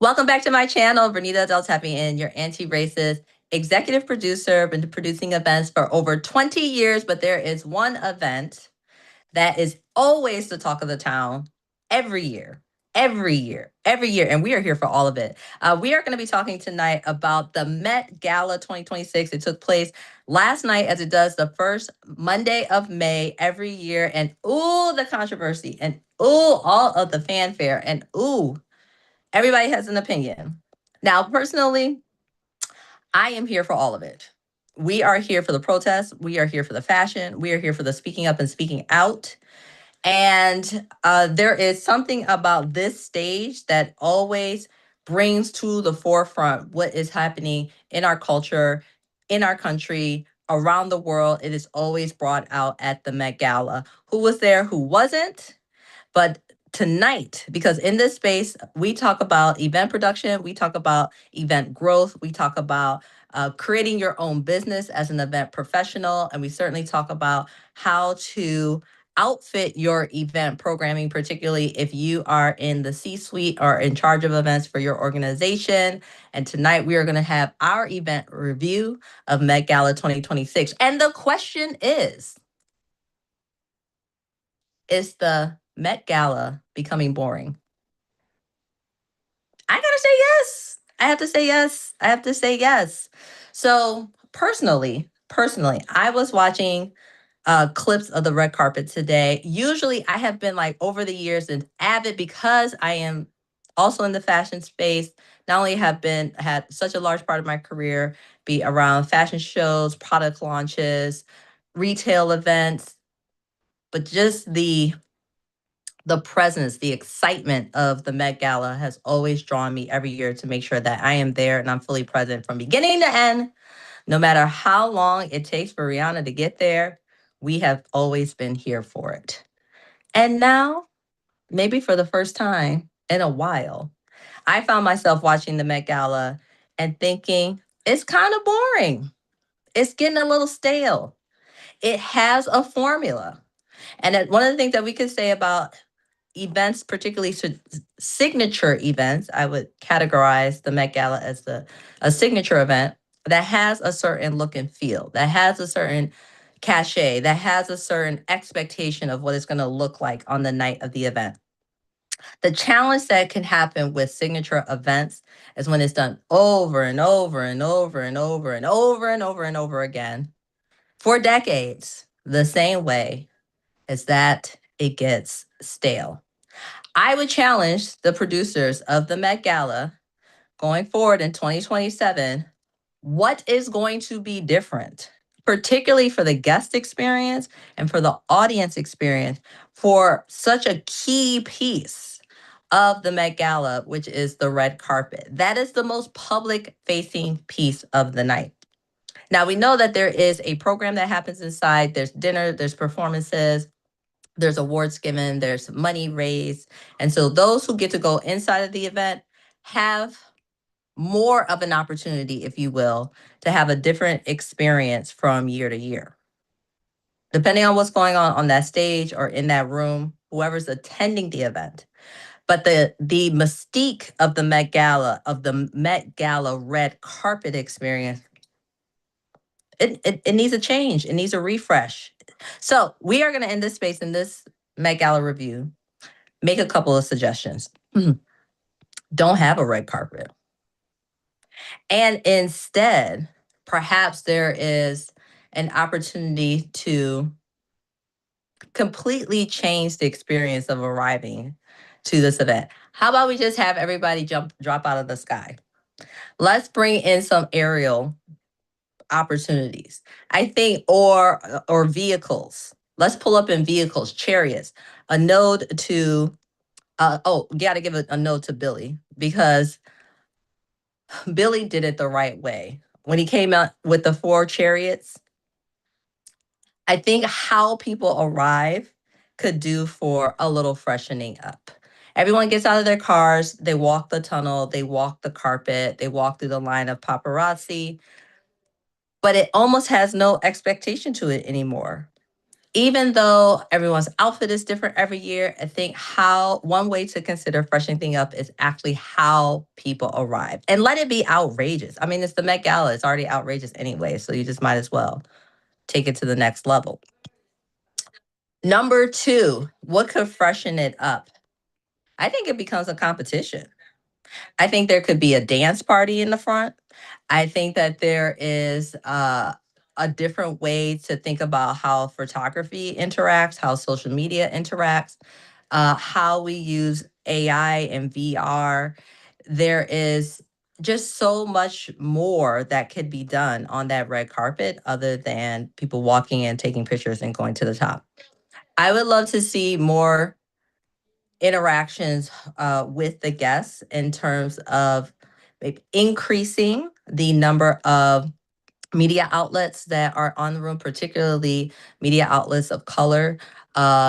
Welcome back to my channel. Verneda Adele White, your anti-racist executive producer. Been producing events for over 20 years, but there is one event that is always the talk of the town every year. Every year, and we are here for all of it. We are going to be talking tonight about the Met Gala 2026. It took place last night, as it does the first Monday of May every year, and ooh, the controversy, and ooh, all of the fanfare, and ooh, everybody has an opinion. Now, personally, I am here for all of it. We are here for the protests. We are here for the fashion. We are here for the speaking up and speaking out. And there is something about this stage that always brings to the forefront what is happening in our culture, in our country, around the world. It is always brought out at the Met Gala. Who was there, who wasn't? But tonight, because in this space, we talk about event production, we talk about event growth, we talk about creating your own business as an event professional, and we certainly talk about how to outfit your event programming, particularly if you are in the C-suite or in charge of events for your organization. And tonight we are going to have our event review of Met Gala 2026. And the question is the Met Gala becoming boring? I gotta say yes. I have to say yes. I have to say yes. So personally, I was watching clips of the red carpet today. Usually I have been like over the years an avid, because I am also in the fashion space. Not only had such a large part of my career be around fashion shows, product launches, retail events, but just the presence, the excitement of the Met Gala has always drawn me every year to make sure that I am there and I'm fully present from beginning to end. No matter how long it takes for Rihanna to get there, we have always been here for it. And now, maybe for the first time in a while, I found myself watching the Met Gala and thinking, it's kind of boring. It's getting a little stale. It has a formula. And one of the things that we could say about events, particularly signature events, I would categorize the Met Gala as a signature event that has a certain look and feel, that has a certain cachet, that has a certain expectation of what it's going to look like on the night of the event. The challenge that can happen with signature events is when it's done over and over and over and over and over and over and over again for decades, the same way, is that it gets stale. I would challenge the producers of the Met Gala going forward in 2027. What is going to be different, particularly for the guest experience and for the audience experience, for such a key piece of the Met Gala, which is the red carpet? That is the most public facing piece of the night. Now, we know that there is a program that happens inside. There's dinner, there's performances, there's awards given, there's money raised. And so those who get to go inside of the event have more of an opportunity, if you will, to have a different experience from year to year. Depending on what's going on that stage or in that room, whoever's attending the event. But the mystique of the Met Gala, of the Met Gala red carpet experience, it needs a change. It needs a refresh. So we are going to end this space in this Met Gala review, make a couple of suggestions. Don't have a red carpet. And instead, perhaps there is an opportunity to completely change the experience of arriving to this event. How about we just have everybody drop out of the sky? Let's bring in some aerial opportunities. I think, or vehicles. Let's pull up in vehicles, chariots. A node to gotta give a node to Billy, because Billy did it the right way. When he came out with the 4 chariots, I think how people arrive could do for a little freshening up. Everyone gets out of their cars, they walk the tunnel, they walk the carpet, they walk through the line of paparazzi, but it almost has no expectation to it anymore. even though everyone's outfit is different every year, I think how one way to consider freshening things up is actually how people arrive and let it be outrageous. I mean, it's the Met Gala, it's already outrageous anyway, so you just might as well take it to the next level. Number two, what could freshen it up? I think it becomes a competition. I think there could be a dance party in the front. I think that there is a different way to think about how photography interacts, how social media interacts, how we use AI and VR. There is just so much more that could be done on that red carpet other than people walking in, taking pictures, and going to the top. I would love to see more interactions with the guests in terms of maybe increasing the number of media outlets that are on the room, particularly media outlets of color,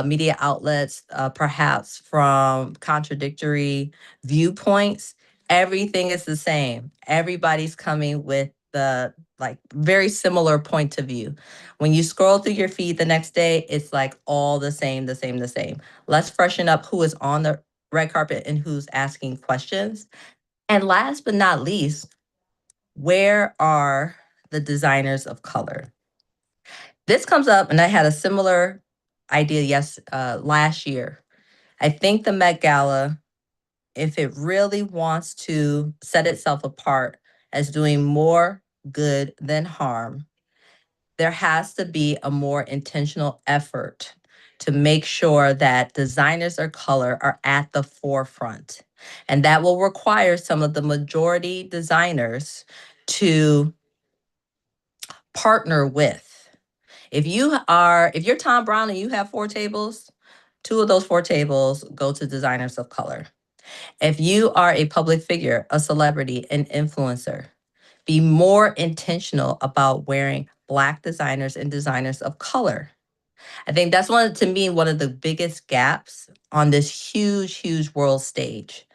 media outlets perhaps from contradictory viewpoints. Everything is the same. Everybody's coming with the like very similar point of view. When you scroll through your feed the next day, it's like all the same, the same, the same. Let's freshen up who is on the red carpet and who's asking questions. And last but not least, where are the designers of color? This comes up, and I had a similar idea last year. I think the Met Gala, if it really wants to set itself apart as doing more good than harm, there has to be a more intentional effort to make sure that designers of color are at the forefront. And that will require some of the majority designers to partner with. If you're Tom Brown and you have 4 tables, 2 of those 4 tables go to designers of color. If you are a public figure, a celebrity, an influencer, be more intentional about wearing Black designers and designers of color. I think that's to me, one of the biggest gaps on this huge, huge world stage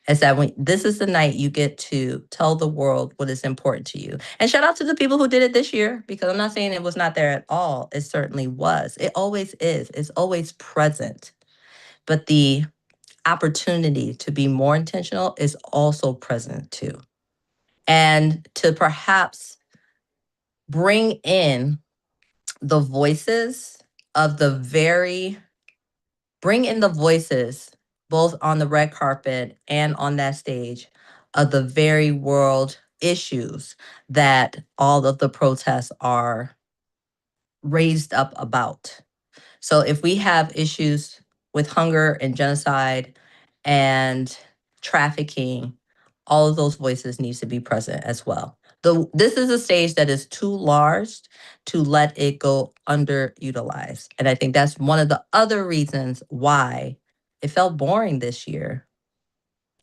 is that when this is the night you get to tell the world what is important to you. And shout out to the people who did it this year, because I'm not saying it was not there at all. It certainly was. It always is. It's always present. But the opportunity to be more intentional is also present too. And to perhaps bring in the voices of the very bring in the voices both on the red carpet and on that stage of the very world issues that all of the protests are raised up about. So if we have issues with hunger and genocide and trafficking, all of those voices needs to be present as well. This is a stage that is too large to let it go underutilized. And I think that's one of the other reasons why it felt boring this year.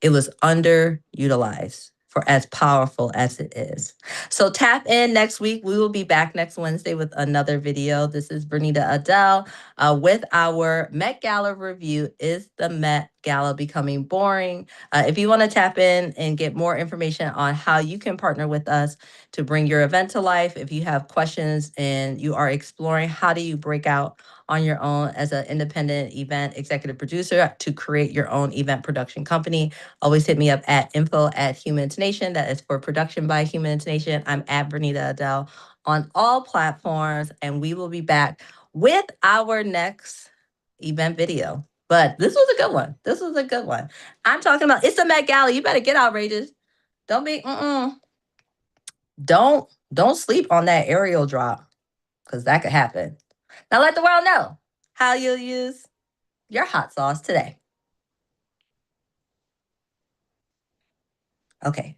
It was underutilized for as powerful as it is. So tap in next week. We will be back next Wednesday with another video. This is Verneda Adele with our Met Gala review. Is the Met Gala becoming boring? If you want to tap in and get more information on how you can partner with us to bring your event to life, if you have questions and you are exploring how do you break out on your own as an independent event executive producer to create your own event production company, always hit me up at info@Humanation. That is for production by Humanation. I'm at Verneda Adele on all platforms, and we will be back with our next event video. But this was a good one. This was a good one. I'm talking about it's the Met Gala. You better get outrageous. Don't be don't sleep on that aerial drop, because that could happen. Now let the world know how you'll use your hot sauce today. Okay.